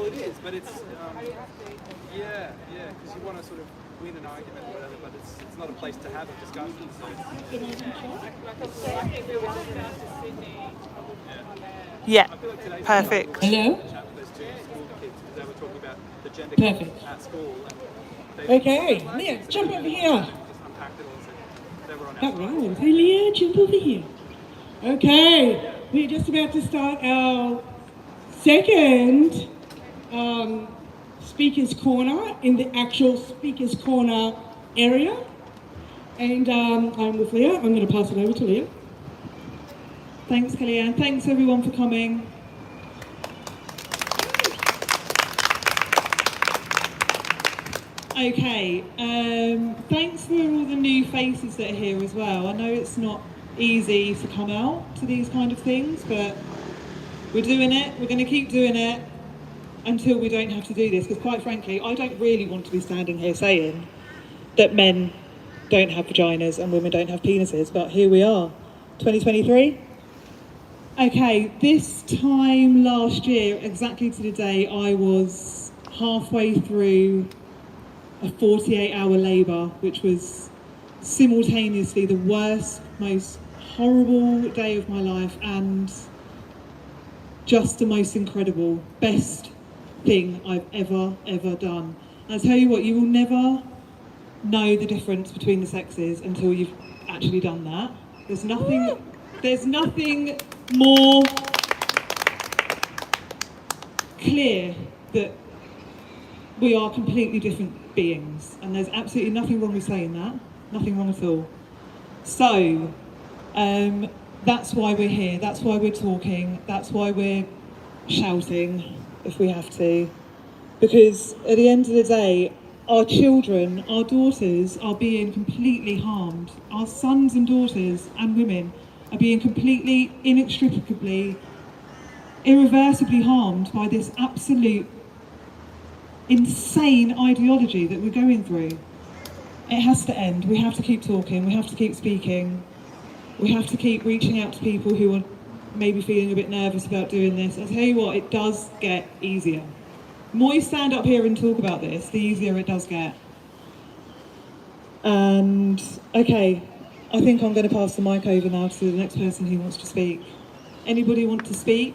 Well, it is, but it's yeah, because you want to sort of win an argument or whatever, but it's not a place to have a discussion. So Yeah, I feel like today's perfect. Hello? chat with those two school kids because they were talking about the gender Perfect. gap at school. And Okay, Leah, jump over here. just unpacked it all, so they were on our That side. rhymes. Hey, Leah, jump over here. Okay, we're just about to start our second Speaker's Corner in the actual Speaker's Corner area. And I'm with Leah. I'm going to pass it over to Leah. Thanks, Kellyanne. Thanks, everyone, for coming. Okay, thanks for all the new faces that are here as well. I know it's not easy to come out to these kind of things, but we're doing it. We're going to keep doing it until we don't have to do this, because quite frankly, I don't really want to be standing here saying that men don't have vaginas and women don't have penises, but here we are, 2023. Okay, this time last year, exactly to the day, I was halfway through a 48-hour labour, which was simultaneously the worst, most horrible day of my life and just the most incredible, best thing I've ever done. And I tell you what, you will never know the difference between the sexes until you've actually done that. There's nothing more clear that we are completely different beings, and there's absolutely nothing wrong with saying that, nothing wrong at all. So, that's why we're here, that's why we're talking, that's why we're shouting if we have to. Because at the end of the day, our children, our daughters are being completely harmed. Our sons and daughters and women are being completely, inextricably, irreversibly harmed by this absolute insane ideology that we're going through. It has to end. We have to keep talking, we have to keep speaking, we have to keep reaching out to people who are maybe feeling a bit nervous about doing this. I'll tell you what, it does get easier. The more you stand up here and talk about this, the easier it does get. And, okay, I think I'm going to pass the mic over now to the next person who wants to speak. Anybody want to speak?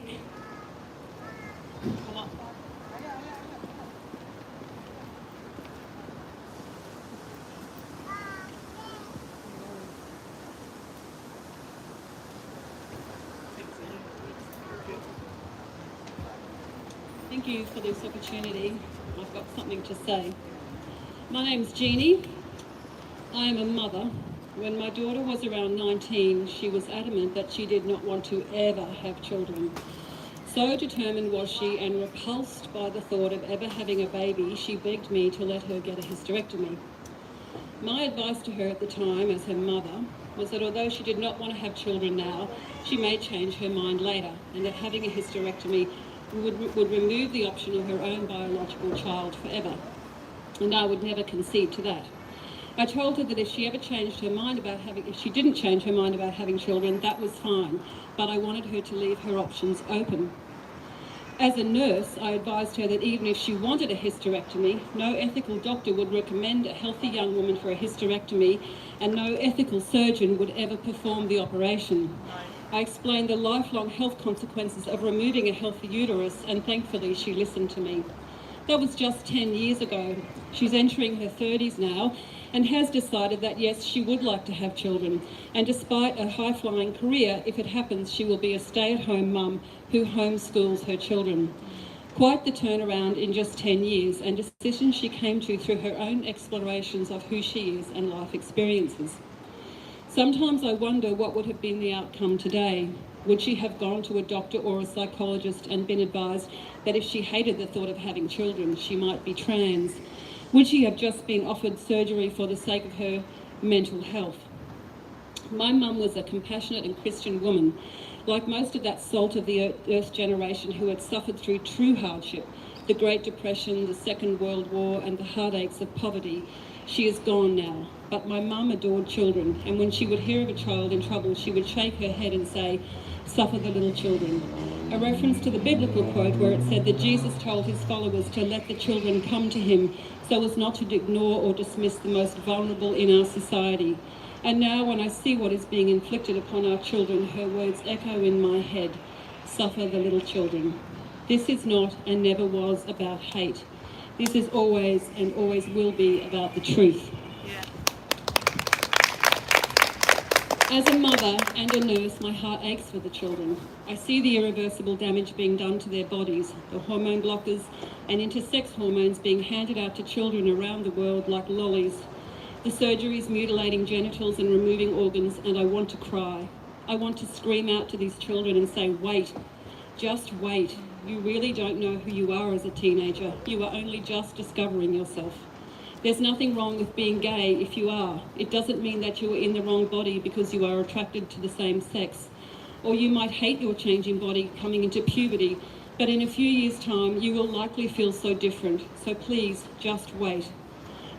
Thank you for this opportunity. I've got something to say. My name's Jeannie. I am a mother. When my daughter was around 19, she was adamant that she did not want to ever have children. So determined was she, and repulsed by the thought of ever having a baby, she begged me to let her get a hysterectomy. My advice to her at the time, as her mother, was that although she did not want to have children now, she may change her mind later, and that having a hysterectomy would remove the option of her own biological child forever, and I would never concede to that. I told her that if she didn't change her mind about having children, that was fine, but I wanted her to leave her options open. As a nurse, I advised her that even if she wanted a hysterectomy, no ethical doctor would recommend a healthy young woman for a hysterectomy, and no ethical surgeon would ever perform the operation. I explained the lifelong health consequences of removing a healthy uterus, and thankfully she listened to me. That was just 10 years ago. She's entering her 30s now and has decided that yes, she would like to have children. And despite a high-flying career, if it happens, she will be a stay-at-home mum who homeschools her children. Quite the turnaround in just 10 years, and decisions she came to through her own explorations of who she is and life experiences. Sometimes I wonder what would have been the outcome today. Would she have gone to a doctor or a psychologist and been advised that if she hated the thought of having children, she might be trans? Would she have just been offered surgery for the sake of her mental health? My mum was a compassionate and Christian woman. Like most of that salt of the earth generation who had suffered through true hardship, the Great Depression, the Second World War, and the heartaches of poverty, She is gone now, but my mum adored children, and when she would hear of a child in trouble, she would shake her head and say, "Suffer the little children." A reference to the biblical quote where it said that Jesus told his followers to let the children come to him so as not to ignore or dismiss the most vulnerable in our society. And now when I see what is being inflicted upon our children, her words echo in my head, "Suffer the little children." This is not and never was about hate. This is always and always will be about the truth. As a mother and a nurse, my heart aches for the children. I see the irreversible damage being done to their bodies, the hormone blockers and intersex hormones being handed out to children around the world like lollies, the surgeries mutilating genitals and removing organs, and I want to cry. I want to scream out to these children and say, wait, just wait. You really don't know who you are as a teenager. You are only just discovering yourself. There's nothing wrong with being gay if you are. It doesn't mean that you are in the wrong body because you are attracted to the same sex. Or you might hate your changing body coming into puberty, but in a few years' time you will likely feel so different. So please, just wait.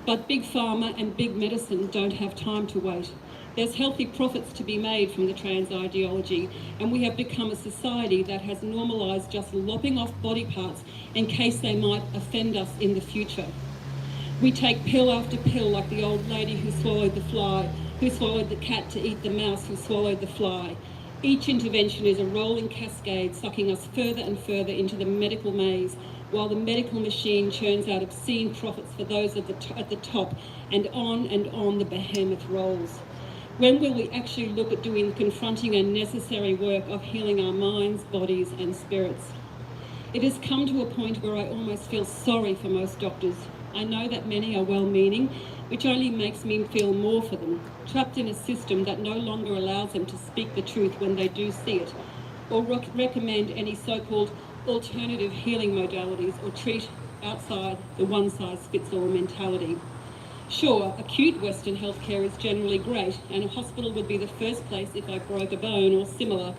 But Big Pharma and Big Medicine don't have time to wait. There's healthy profits to be made from the trans ideology, and we have become a society that has normalised just lopping off body parts in case they might offend us in the future. We take pill after pill like the old lady who swallowed the fly, who swallowed the cat to eat the mouse who swallowed the fly. Each intervention is a rolling cascade sucking us further and further into the medical maze, while the medical machine churns out obscene profits for those at the top, and on the behemoth rolls. When will we actually look at doing the confronting and necessary work of healing our minds, bodies and spirits? It has come to a point where I almost feel sorry for most doctors. I know that many are well-meaning, which only makes me feel more for them, trapped in a system that no longer allows them to speak the truth when they do see it, or recommend any so-called alternative healing modalities or treat outside the one-size-fits-all mentality. Sure, acute Western healthcare is generally great, and a hospital would be the first place if I broke a bone or similar.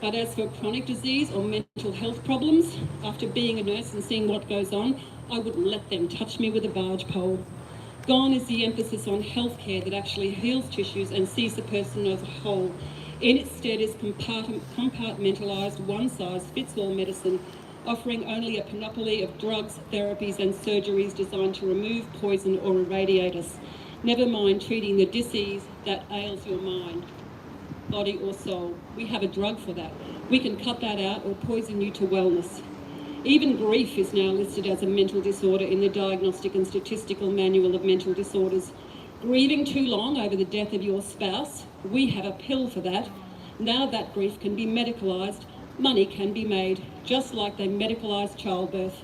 But as for chronic disease or mental health problems, after being a nurse and seeing what goes on, I wouldn't let them touch me with a barge pole. Gone is the emphasis on healthcare that actually heals tissues and sees the person as a whole. In its stead is compartmentalised one-size-fits-all medicine, offering only a panoply of drugs, therapies and surgeries designed to remove, poison or irradiate us. Never mind treating the disease that ails your mind, body or soul. We have a drug for that. We can cut that out or poison you to wellness. Even grief is now listed as a mental disorder in the Diagnostic and Statistical Manual of Mental Disorders. Grieving too long over the death of your spouse? We have a pill for that. Now that grief can be medicalised, money can be made, just like they medicalised childbirth.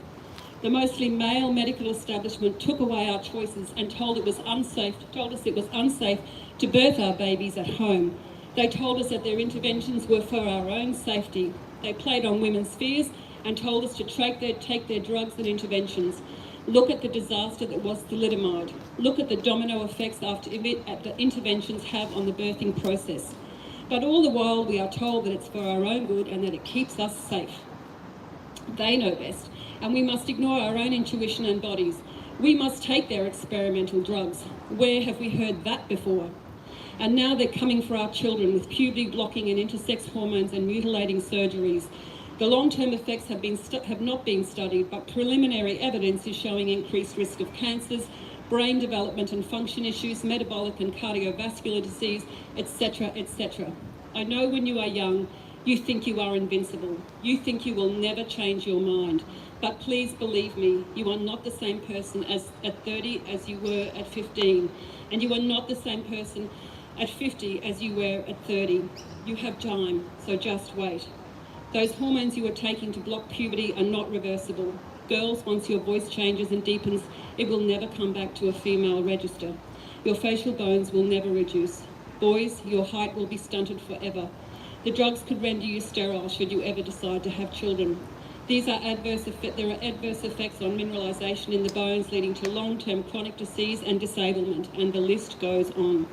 The mostly male medical establishment took away our choices and told us it was unsafe to birth our babies at home. They told us that their interventions were for our own safety. They played on women's fears and told us to take their drugs and interventions. Look at the disaster that was thalidomide. Look at the domino effects the interventions have on the birthing process. But all the while we are told that it's for our own good and that it keeps us safe. They know best, and we must ignore our own intuition and bodies. We must take their experimental drugs. Where have we heard that before? And now they're coming for our children with puberty blocking and intersex hormones and mutilating surgeries. The long-term effects have not been studied, but preliminary evidence is showing increased risk of cancers, brain development and function issues, metabolic and cardiovascular disease, etc., etc. I know when you are young, you think you are invincible. You think you will never change your mind. But please believe me, you are not the same person at 30 as you were at 15. And you are not the same person at 50 as you were at 30. You have time, so just wait. Those hormones you are taking to block puberty are not reversible. Girls, once your voice changes and deepens, it will never come back to a female register. Your facial bones will never reduce. Boys, your height will be stunted forever. The drugs could render you sterile should you ever decide to have children. There are adverse effects on mineralisation in the bones, leading to long-term chronic disease and disablement, and the list goes on.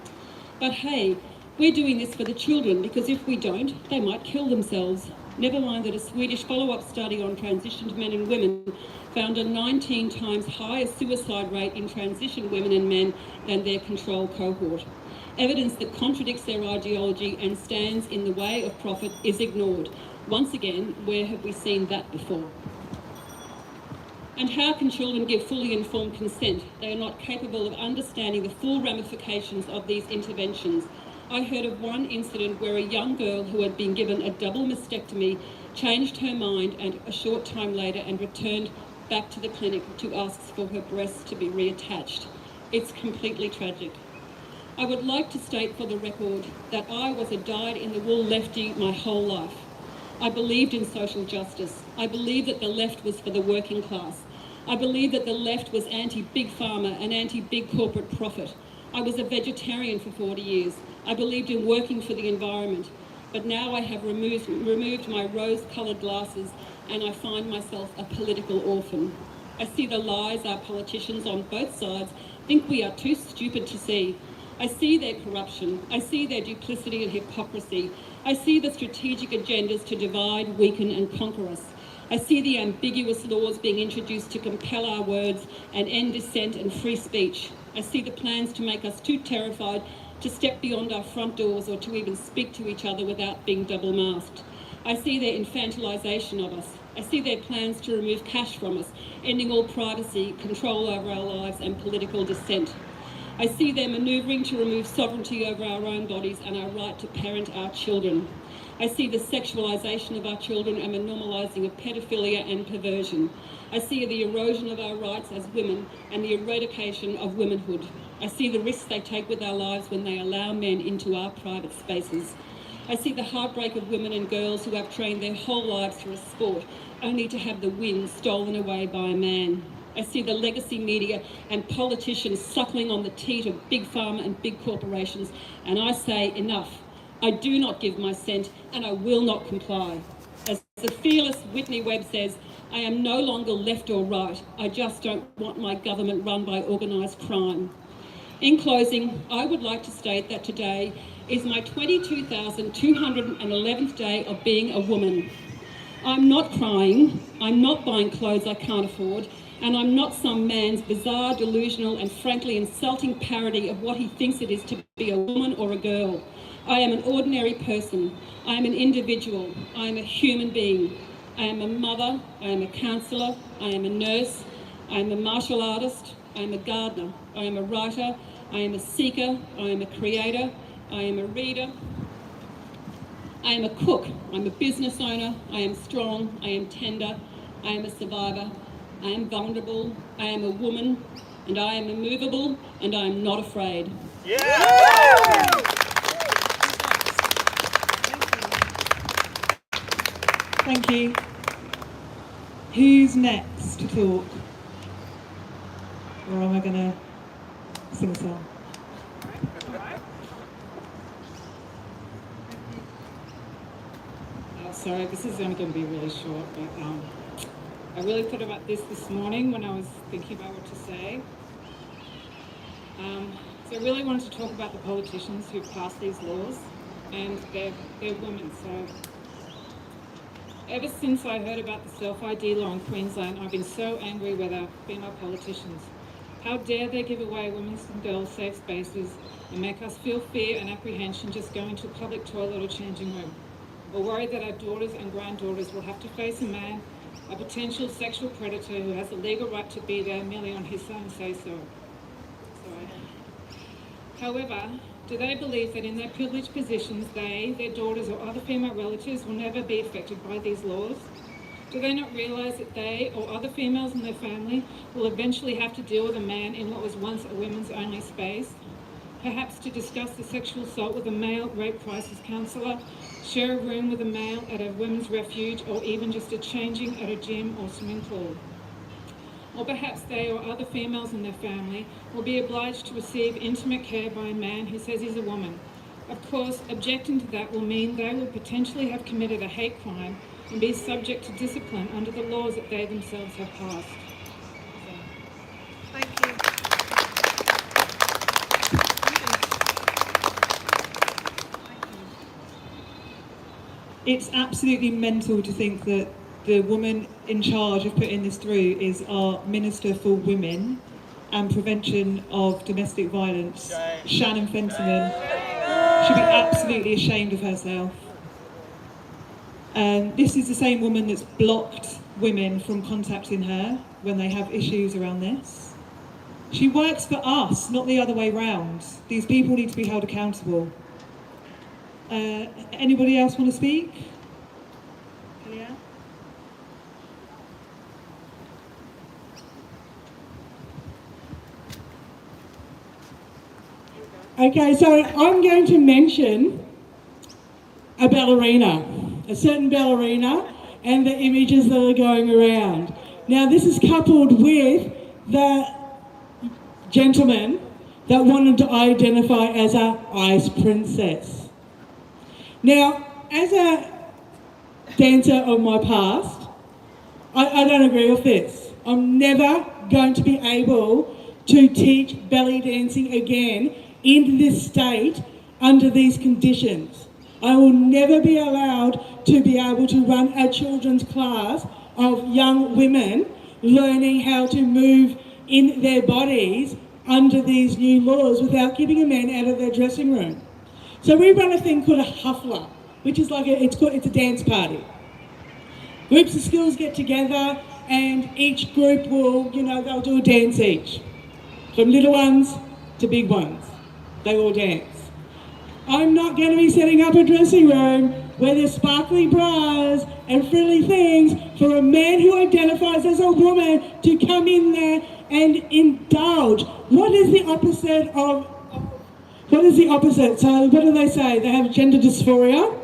But hey, we're doing this for the children, because if we don't, they might kill themselves. Never mind that a Swedish follow-up study on transitioned men and women found a 19 times higher suicide rate in transitioned women and men than their control cohort. Evidence that contradicts their ideology and stands in the way of profit is ignored. Once again, where have we seen that before? And how can children give fully informed consent? They are not capable of understanding the full ramifications of these interventions. I heard of one incident where a young girl who had been given a double mastectomy changed her mind and a short time later and returned back to the clinic to ask for her breasts to be reattached. It's completely tragic. I would like to state for the record that I was a dyed-in-the-wool lefty my whole life. I believed in social justice. I believed that the left was for the working class. I believed that the left was anti-big pharma and anti-big corporate profit. I was a vegetarian for 40 years. I believed in working for the environment. But now I have removed my rose-coloured glasses and I find myself a political orphan. I see the lies our politicians on both sides think we are too stupid to see. I see their corruption. I see their duplicity and hypocrisy. I see the strategic agendas to divide, weaken and conquer us. I see the ambiguous laws being introduced to compel our words and end dissent and free speech. I see the plans to make us too terrified to step beyond our front doors or to even speak to each other without being double-masked. I see their infantilization of us. I see their plans to remove cash from us, ending all privacy, control over our lives and political dissent. I see their manoeuvring to remove sovereignty over our own bodies and our right to parent our children. I see the sexualisation of our children and the normalising of pedophilia and perversion. I see the erosion of our rights as women and the eradication of womanhood. I see the risks they take with our lives when they allow men into our private spaces. I see the heartbreak of women and girls who have trained their whole lives for a sport only to have the win stolen away by a man. I see the legacy media and politicians suckling on the teat of big pharma and big corporations, and I say enough. I do not give my cent and I will not comply. As the fearless Whitney Webb says, I am no longer left or right. I just don't want my government run by organised crime. In closing, I would like to state that today is my 22,211th day of being a woman. I'm not crying, I'm not buying clothes I can't afford, and I'm not some man's bizarre, delusional and frankly insulting parody of what he thinks it is to be a woman or a girl. I am an ordinary person. I am an individual. I am a human being. I am a mother. I am a counsellor. I am a nurse. I am a martial artist. I am a gardener. I am a writer. I am a seeker. I am a creator. I am a reader. I am a cook. I'm a business owner. I am strong. I am tender. I am a survivor. I am vulnerable. I am a woman. And I am immovable. And I am not afraid. Yeah! Thank you. Who's next to talk? Or am I going to sing a song? Sorry, this is only going to be really short, but I really thought about this morning when I was thinking about what to say. So I really wanted to talk about the politicians who passed these laws, and they're women. So ever since I heard about the self-ID law in Queensland, I've been so angry with our female politicians. How dare they give away women's and girls' safe spaces and make us feel fear and apprehension just going to a public toilet or changing room, or worry that our daughters and granddaughters will have to face a man, a potential sexual predator who has the legal right to be there merely on his own say-so. However, do they believe that in their privileged positions, they, their daughters or other female relatives will never be affected by these laws? Do they not realise that they or other females in their family will eventually have to deal with a man in what was once a women's only space? Perhaps to discuss the sexual assault with a male rape crisis counsellor, share a room with a male at a women's refuge, or even just a changing at a gym or swimming pool. Or perhaps they or other females in their family will be obliged to receive intimate care by a man who says he's a woman. Of course, objecting to that will mean they will potentially have committed a hate crime and be subject to discipline under the laws that they themselves have passed. Thank you. It's absolutely mental to think that the woman in charge of putting this through is our Minister for Women and Prevention of Domestic Violence, Shannon Fentiman. Should be absolutely ashamed of herself. This is the same woman that's blocked women from contacting her when they have issues around this. She works for us, not the other way round. These people need to be held accountable. Anybody else want to speak? Leah? Okay, so I'm going to mention a ballerina, a certain ballerina, and the images that are going around. Now, this is coupled with the gentleman that wanted to identify as a ice princess. Now, as a dancer of my past, I don't agree with this. I'm never going to be able to teach belly dancing again in this state under these conditions. I will never be allowed to be able to run a children's class of young women learning how to move in their bodies under these new laws without keeping a man out of their dressing room. So we run a thing called a huffler, which is like it's a dance party. Groups of schools get together and each group will, they'll do a dance each. From little ones to big ones, they all dance. I'm not going to be setting up a dressing room where there's sparkly bras and frilly things for a man who identifies as a woman to come in there and indulge. What is the opposite of what is the opposite? So what do they say? They have gender dysphoria.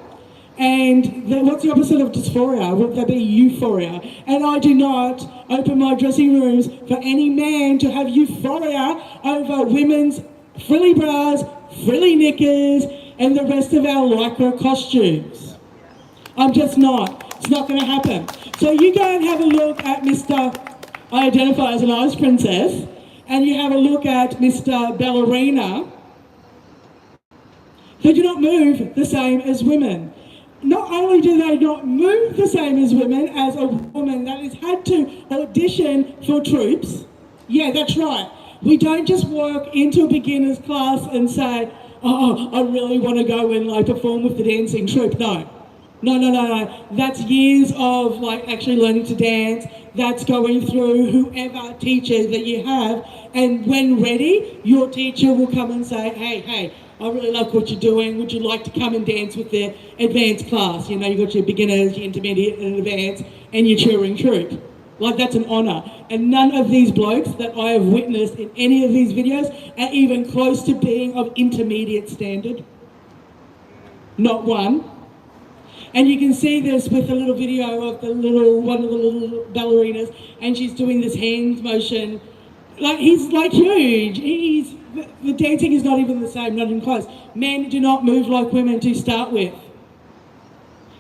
And what's the opposite of dysphoria? Would that be euphoria? And I do not open my dressing rooms for any man to have euphoria over women's frilly bras, frilly knickers, and the rest of our lycra costumes. I'm just not. It's not going to happen. So you go and have a look at Mr. I identify as an ice princess, and you have a look at Mr. Ballerina. They do not move the same as women. Not only do they not move the same as women, as a woman that has had to audition for troops. Yeah, that's right. We don't just walk into a beginner's class and say, oh, I really want to go and perform with the dancing troupe. No. That's years of actually learning to dance. That's going through whoever teacher that you have. And when ready, your teacher will come and say, hey, I really like what you're doing. Would you like to come and dance with the advanced class? You've got your beginners, your intermediate and advanced, and your touring troupe. That's an honour. And none of these blokes that I have witnessed in any of these videos are even close to being of intermediate standard. Not one. And you can see this with a little video of one of the little ballerinas, and she's doing this hand motion. He's huge. The dancing is not even the same, not even close. Men do not move like women to start with.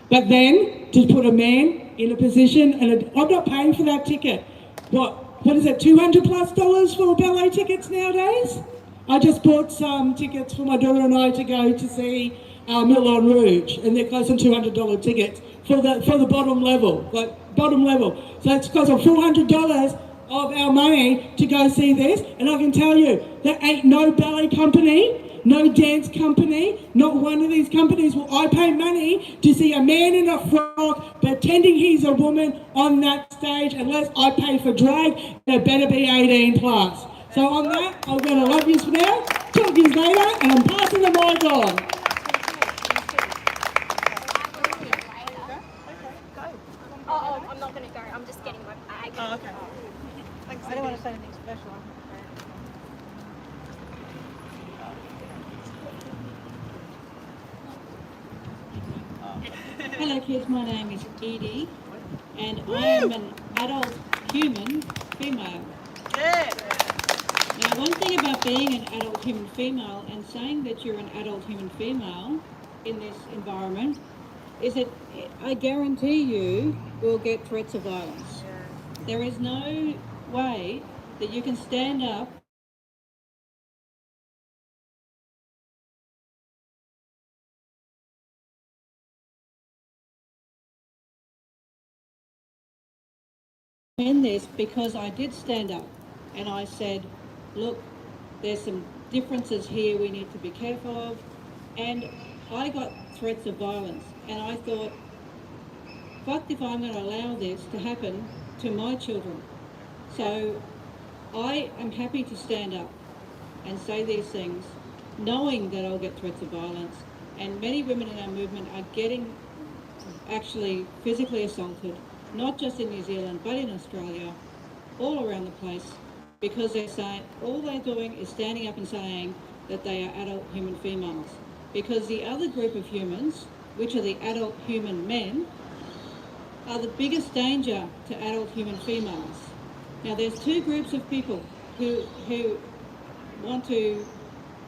But then, to put a man in a position, and I'm not paying for that ticket. What is it, $200+ for ballet tickets nowadays? I just bought some tickets for my daughter and I to go to see Moulin Rouge, and they're close on $200 tickets for the bottom level, bottom level. So it's close on $400 of our money to go see this, and I can tell you, there ain't no ballet company, no dance company, not one of these companies will I pay money to see a man in a frock pretending he's a woman on that stage unless I pay for drag, and it better be 18+. So on that, I'm going to love you for now, talk to you later, and I'm passing the mic on. Oh, I'm not going to go. I'm just getting my bag. Oh, okay. Thanks. I don't want to say anything special. Hello kids, my name is Edie and I am an adult human female. Yeah. Now one thing about being an adult human female and saying that you're an adult human female in this environment is that I guarantee you will get threats of violence. There is no way that you can stand up in this because I did stand up and I said, look, there's some differences here we need to be careful of. And I got threats of violence, and I thought, fuck if I'm going to allow this to happen to my children. So I am happy to stand up and say these things, knowing that I'll get threats of violence. And many women in our movement are getting actually physically assaulted, not just in New Zealand, but in Australia, all around the place, because they're saying, all they're doing is standing up and saying that they are adult human females. Because the other group of humans, which are the adult human men, are the biggest danger to adult human females. Now, there's two groups of people who want to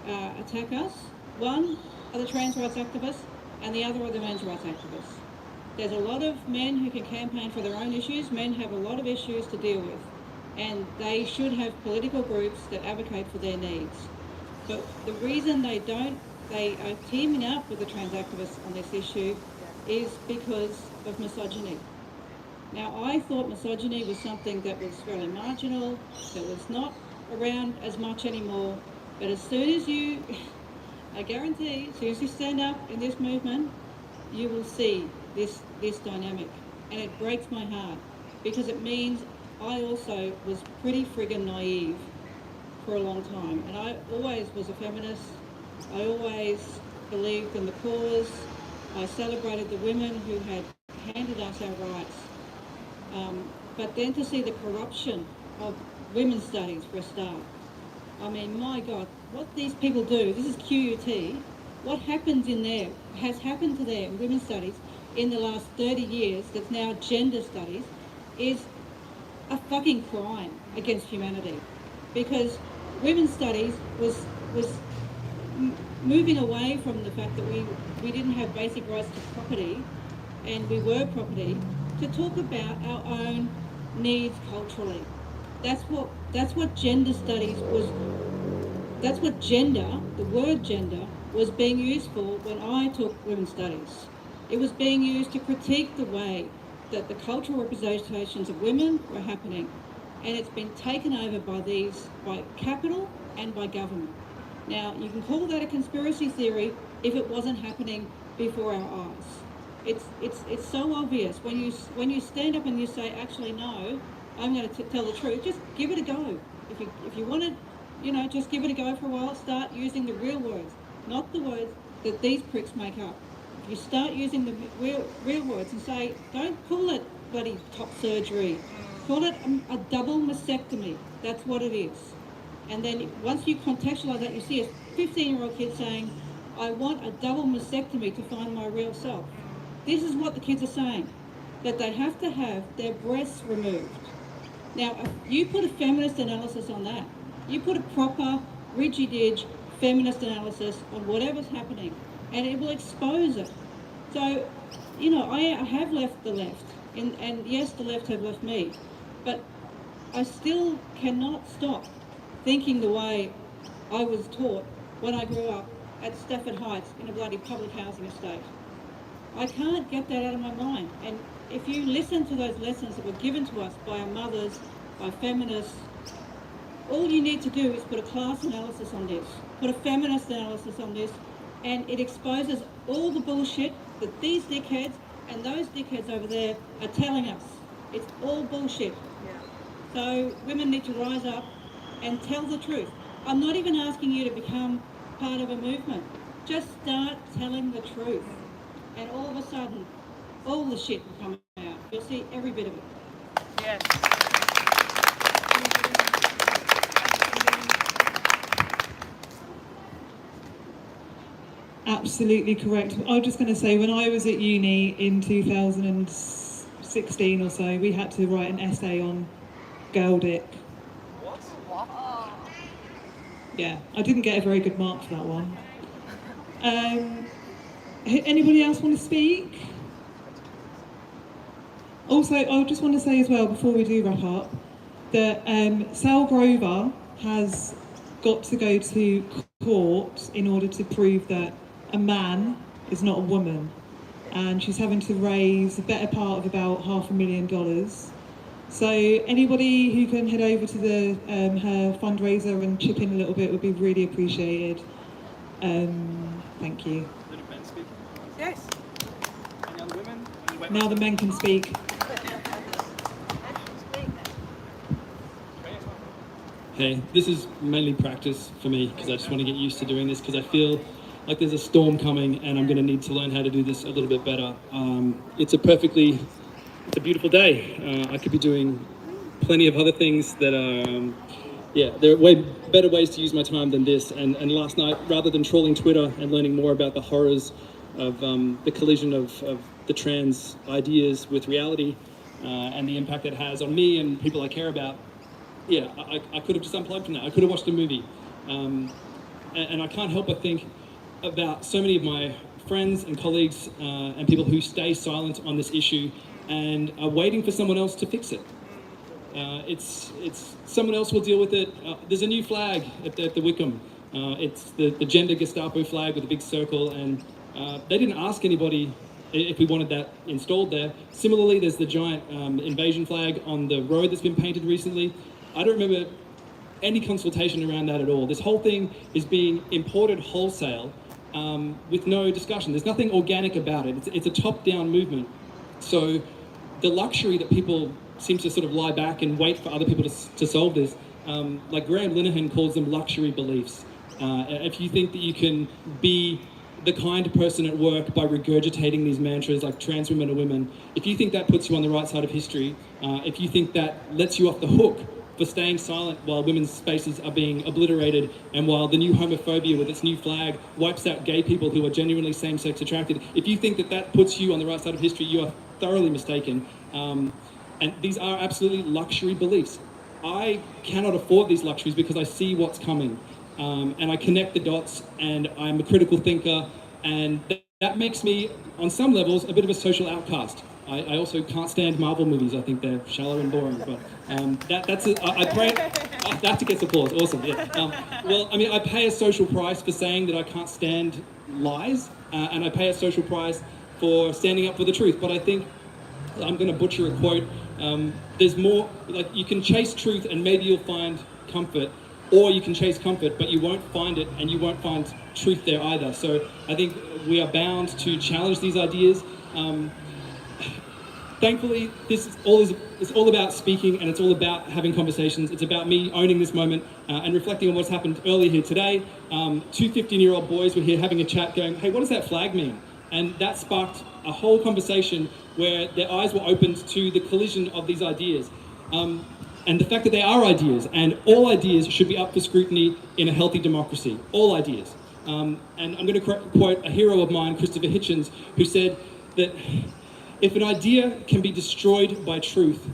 attack us. One are the trans rights activists, and the other are the men's rights activists. There's a lot of men who can campaign for their own issues. Men have a lot of issues to deal with, and they should have political groups that advocate for their needs. But the reason they don't, they are teaming up with the trans activists on this issue is because of misogyny. Now, I thought misogyny was something that was fairly marginal, that was not around as much anymore, but as soon as you, I guarantee, as soon as you stand up in this movement, you will see this dynamic. And it breaks my heart, because it means I also was pretty friggin' naive for a long time. And I always was a feminist. I always believed in the cause. I celebrated the women who had handed us our rights. But then to see the corruption of women's studies for a start. I mean, my God, what these people do, this is QUT, what happens in there, has happened to there in women's studies in the last 30 years, that's now gender studies, is a fucking crime against humanity. Because women's studies was moving away from the fact that we didn't have basic rights to property, and we were property, to talk about our own needs culturally. That's what gender studies was, that's what gender, the word gender, was being used for when I took women's studies. It was being used to critique the way that the cultural representations of women were happening. And it's been taken over by capital and by government. Now, you can call that a conspiracy theory if it wasn't happening before our eyes. It's so obvious when you stand up and you say, actually no, I'm going to tell the truth. Just give it a go. If you want to, just give it a go for a while. Start using the real words, not the words that these pricks make up. If you start using the real words and say, don't call it bloody top surgery, call it a double mastectomy. That's what it is. And then once you contextualize that, you see a 15-year-old kid saying, I want a double mastectomy to find my real self. This is what the kids are saying, that they have to have their breasts removed. Now, if you put a feminist analysis on that, you put a proper, rigid-edge feminist analysis on whatever's happening, and it will expose it. So, I have left the left, and yes, the left have left me, but I still cannot stop thinking the way I was taught when I grew up at Stafford Heights in a bloody public housing estate. I can't get that out of my mind. And if you listen to those lessons that were given to us by our mothers, by feminists, all you need to do is put a class analysis on this, put a feminist analysis on this, and it exposes all the bullshit that these dickheads and those dickheads over there are telling us. It's all bullshit. So women need to rise up and tell the truth. I'm not even asking you to become part of a movement. Just start telling the truth. And all of a sudden, all the shit will come out. You'll see every bit of it. Yes. Absolutely correct. I was just going to say, when I was at uni in 2016 or so, we had to write an essay on girl dick. What? Yeah, I didn't get a very good mark for that one. Anybody else want to speak? Also, I just want to say as well, before we do wrap up, that Sal Grover has got to go to court in order to prove that a man is not a woman, and she's having to raise the better part of about $500,000. So anybody who can head over to the her fundraiser and chip in a little bit would be really appreciated. Thank you. Little men speak. Yes. Any other women? Any women? Now the men can speak. Hey, this is mainly practice for me because I just want to get used to doing this because I feel like there's a storm coming and I'm going to need to learn how to do this a little bit better. It's a beautiful day. I could be doing plenty of other things that are, there are way better ways to use my time than this. And last night, rather than trawling Twitter and learning more about the horrors of the collision of the trans ideas with reality and the impact it has on me and people I care about, I could have just unplugged from that. I could have watched a movie. And I can't help but think about so many of my friends and colleagues and people who stay silent on this issue and are waiting for someone else to fix it. It's someone else will deal with it. There's a new flag at the Wickham. It's the gender Gestapo flag with a big circle, and they didn't ask anybody if we wanted that installed there. Similarly, there's the giant invasion flag on the road that's been painted recently. I don't remember any consultation around that at all. This whole thing is being imported wholesale with no discussion. There's nothing organic about it. It's a top-down movement. So the luxury that people seem to sort of lie back and wait for other people to solve this, like Graham Linehan calls them luxury beliefs. If you think that you can be the kind person at work by regurgitating these mantras like trans women are women, if you think that puts you on the right side of history, if you think that lets you off the hook for staying silent while women's spaces are being obliterated and while the new homophobia with its new flag wipes out gay people who are genuinely same-sex attracted, if you think that that puts you on the right side of history, you are thoroughly mistaken. And these are absolutely luxury beliefs. I cannot afford these luxuries because I see what's coming. And I connect the dots, and I'm a critical thinker, and that makes me, on some levels, a bit of a social outcast. I also can't stand Marvel movies. I think they're shallow and boring, but I pray, that gets applause, awesome, yeah. Well, I mean, I pay a social price for saying that I can't stand lies, and I pay a social price for standing up for the truth, but I think, I'm gonna butcher a quote, there's more, like, you can chase truth and maybe you'll find comfort, or you can chase comfort, but you won't find it, and you won't find truth there either. So I think we are bound to challenge these ideas. Thankfully, it's all about speaking, and it's all about having conversations. It's about me owning this moment and reflecting on what's happened earlier here today. Two 15-year-old boys were here having a chat going, hey, what does that flag mean? And that sparked a whole conversation where their eyes were opened to the collision of these ideas. And the fact that they are ideas, and all ideas should be up for scrutiny in a healthy democracy. All ideas. And I'm going to quote a hero of mine, Christopher Hitchens, who said that if an idea can be destroyed by truth,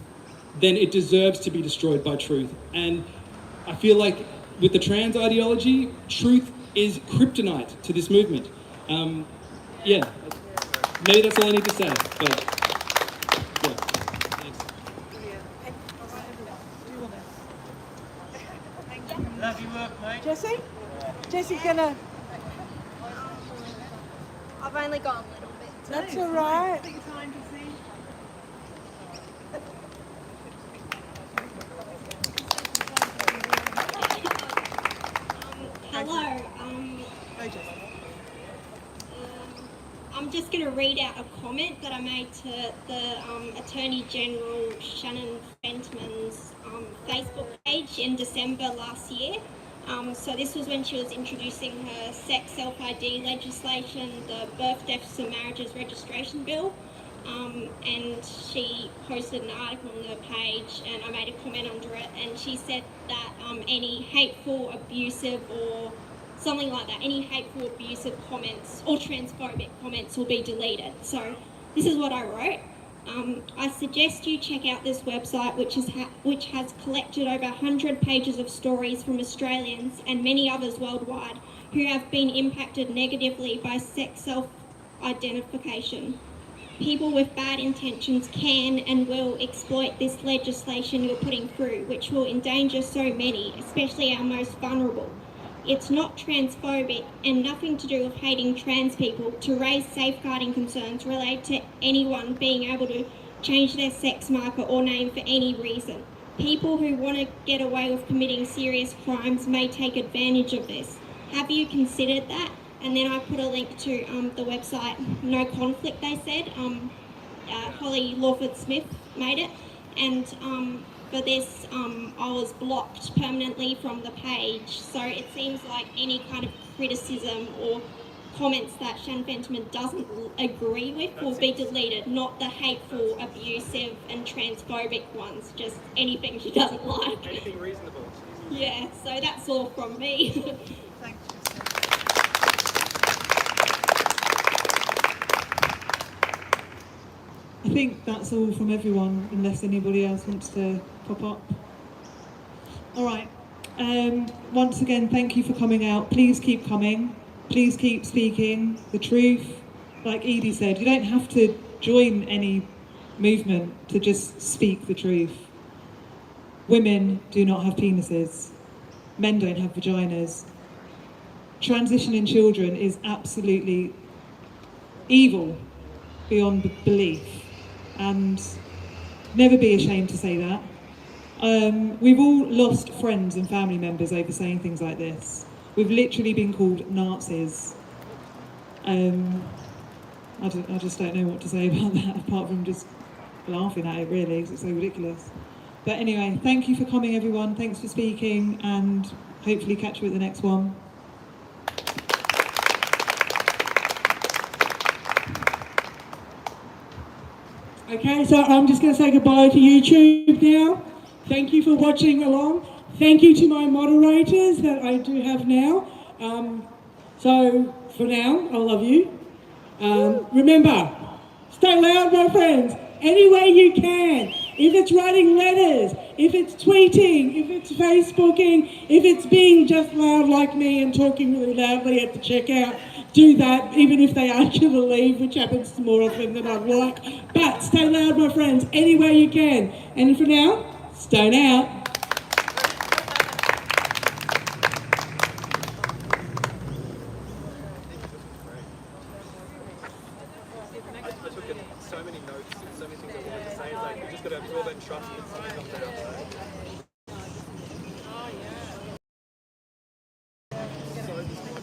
then it deserves to be destroyed by truth. And I feel like with the trans ideology, truth is kryptonite to this movement. Yeah, maybe that's all I need to say, but yeah, thanks. Love your work, mate. Jessie? Jessie's gonna. I've only gone a little bit. That's all right. Hello. I'm just going to read out a comment that I made to the Attorney General Shannon Fentman's Facebook page in December last year. So this was when she was introducing her sex self-ID legislation, the Birth, Deaths and Marriages Registration Bill. And she posted an article on the page, and I made a comment under it, and she said that any hateful, abusive, or something like that, any hateful, abusive comments or transphobic comments will be deleted. So this is what I wrote. I suggest you check out this website, which has collected over 100 pages of stories from Australians and many others worldwide who have been impacted negatively by sex self-identification. People with bad intentions can and will exploit this legislation you're putting through, which will endanger so many, especially our most vulnerable. It's not transphobic and nothing to do with hating trans people to raise safeguarding concerns related to anyone being able to change their sex marker or name for any reason. People who want to get away with committing serious crimes may take advantage of this. Have you considered that? And then I put a link to the website No Conflict, they said. Holly Lawford-Smith made it. And for this, I was blocked permanently from the page. So it seems like any kind of criticism or comments that Shannon Fentiman doesn't agree with will be deleted, not the hateful, abusive and transphobic ones, just anything she doesn't like. Anything reasonable. Yeah, so that's all from me. I think that's all from everyone, unless anybody else wants to pop up. All right. Once again, thank you for coming out. Please keep coming. Please keep speaking the truth. Like Edie said, you don't have to join any movement to just speak the truth. Women do not have penises. Men don't have vaginas. Transitioning children is absolutely evil beyond belief. And never be ashamed to say that. We've all lost friends and family members over saying things like this. We've literally been called Nazis. I just don't know what to say about that, apart from just laughing at it, really, because it's so ridiculous. But anyway, thank you for coming, everyone. Thanks for speaking, and hopefully catch you at the next one. Okay, so I'm just going to say goodbye to YouTube now. Thank you for watching along. Thank you to my moderators that I do have now. So for now, I love you. Remember, stay loud, my friends, any way you can. If it's writing letters, if it's tweeting, if it's Facebooking, if it's being just loud like me and talking really loudly at the checkout, do that, even if they ask you to leave, which happens more often than I'd like. But stay loud, my friends, any way you can. And for now, stone out. I took so many notes and so many things I wanted to say. It's like, you just got to absorb and trust that something comes out.